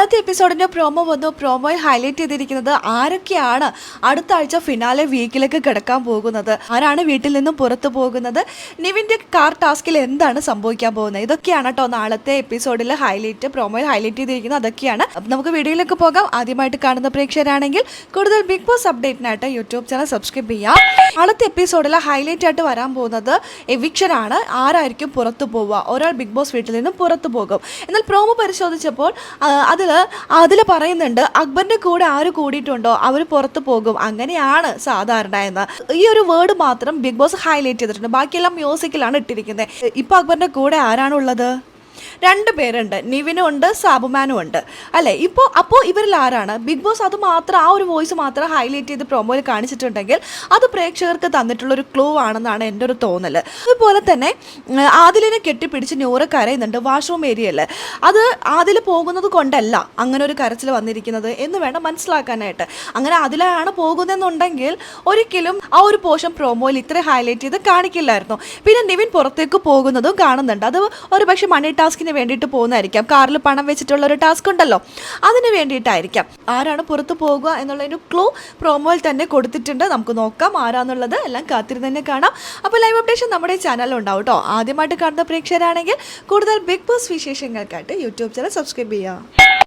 നാളത്തെ എപ്പിസോഡിന്റെ പ്രോമോ വന്നു. പ്രോമോയിൽ ഹൈലൈറ്റ് ചെയ്തിരിക്കുന്നത് ആരൊക്കെയാണ് അടുത്ത ആഴ്ച ഫിനാലെ വീക്കിലേക്ക് കിടക്കാൻ പോകുന്നത്, ആരാണ് വീട്ടിൽ നിന്നും പുറത്തു പോകുന്നത്, നിവിന്റെ കാർ ടാസ്കിൽ എന്താണ് സംഭവിക്കാൻ പോകുന്നത്, ഇതൊക്കെയാണ് കേട്ടോ നാളത്തെ എപ്പിസോഡിൽ പ്രോമോയിൽ ഹൈലൈറ്റ് ചെയ്തിരിക്കുന്നത്. അതൊക്കെയാണ്. നമുക്ക് വീഡിയോയിലേക്ക് പോകാം. ആദ്യമായിട്ട് കാണുന്ന പ്രേക്ഷകരാണെങ്കിൽ കൂടുതൽ ബിഗ് ബോസ് അപ്ഡേറ്റിനായിട്ട് യൂട്യൂബ് ചാനൽ സബ്സ്ക്രൈബ് ചെയ്യാം. നാളത്തെ എപ്പിസോഡിൽ ഹൈലൈറ്റ് ആയിട്ട് വരാൻ പോകുന്നത് എവിക്ഷൻ ആണ്. ആരായിരിക്കും പുറത്തു പോവുക? ഒരാൾ ബിഗ് ബോസ് വീട്ടിൽ നിന്നും പുറത്തു പോകും. എന്നാൽ പ്രോമോ പരിശോധിച്ചപ്പോൾ അതിൽ പറയുന്നുണ്ട് അക്ബറിന്റെ കൂടെ ആര് കൂടിയിട്ടുണ്ടോ അവർ പുറത്തു പോകും, അങ്ങനെയാണ് സാധാരണ എന്ന്. ഈ ഒരു വേർഡ് മാത്രം ബിഗ് ബോസ് ഹൈലൈറ്റ് ചെയ്തിട്ടുണ്ട്. ബാക്കിയെല്ലാം മ്യൂസിക്കിലാണ് ഇട്ടിരിക്കുന്നത്. ഇപ്പൊ അക്ബറിന്റെ കൂടെ ആരാണുള്ളത്? 2 പേരുണ്ട്, നിവിനും ഉണ്ട്, സാബുമാനും ഉണ്ട് അല്ലേ. അപ്പോൾ ഇവരിൽ ആരാണ്? ബിഗ് ബോസ് അത് മാത്രം, ആ ഒരു വോയിസ് മാത്രം ഹൈലൈറ്റ് ചെയ്ത് പ്രൊമോയിൽ കാണിച്ചിട്ടുണ്ടെങ്കിൽ അത് പ്രേക്ഷകർക്ക് തന്നിട്ടുള്ളൊരു ക്ലൂ ആണെന്നാണ് എൻ്റെ ഒരു തോന്നൽ. അതുപോലെ തന്നെ ആദിലിനെ കെട്ടിപ്പിടിച്ച് നൂറ് കരയുന്നുണ്ട് വാഷ്റൂം ഏരിയയിൽ. അത് ആദിൽ പോകുന്നത് കൊണ്ടല്ല അങ്ങനെ ഒരു കരച്ചിൽ വന്നിരിക്കുന്നത് എന്ന് വേണം മനസ്സിലാക്കാനായിട്ട്. അങ്ങനെ അതിലാണ് പോകുന്നതെന്നുണ്ടെങ്കിൽ ഒരിക്കലും ആ ഒരു പോർഷൻ പ്രൊമോയിൽ ഇത്ര ഹൈലൈറ്റ് ചെയ്ത് കാണിക്കില്ലായിരുന്നു. പിന്നെ നിവിൻ പുറത്തേക്ക് പോകുന്നതും കാണുന്നുണ്ട്. അത് ഒരു പക്ഷേ മണി ടാസ്കിന് വേണ്ടിയിട്ട് പോകുന്നതായിരിക്കാം. കാറിൽ പണം വെച്ചിട്ടുള്ള ഒരു ടാസ്ക് ഉണ്ടല്ലോ, അതിന് വേണ്ടിയിട്ടായിരിക്കാം. ആരാണ് പുറത്തു പോകുക എന്നുള്ളതിന് ക്ലൂ പ്രോമോയിൽ തന്നെ കൊടുത്തിട്ടുണ്ട്. നമുക്ക് നോക്കാം ആരാന്നുള്ളത്. എല്ലാം കാത്തിരുന്ന് തന്നെ കാണാം. അപ്പോൾ ലൈവ് അപ്ഡേഷൻ നമ്മുടെ ചാനലിൽ ഉണ്ടാവും കേട്ടോ. ആദ്യമായിട്ട് കാണുന്ന പ്രേക്ഷകരാണെങ്കിൽ കൂടുതൽ ബിഗ് ബോസ് വിശേഷങ്ങൾക്കായിട്ട് യൂട്യൂബ് ചാനൽ സബ്സ്ക്രൈബ് ചെയ്യുക.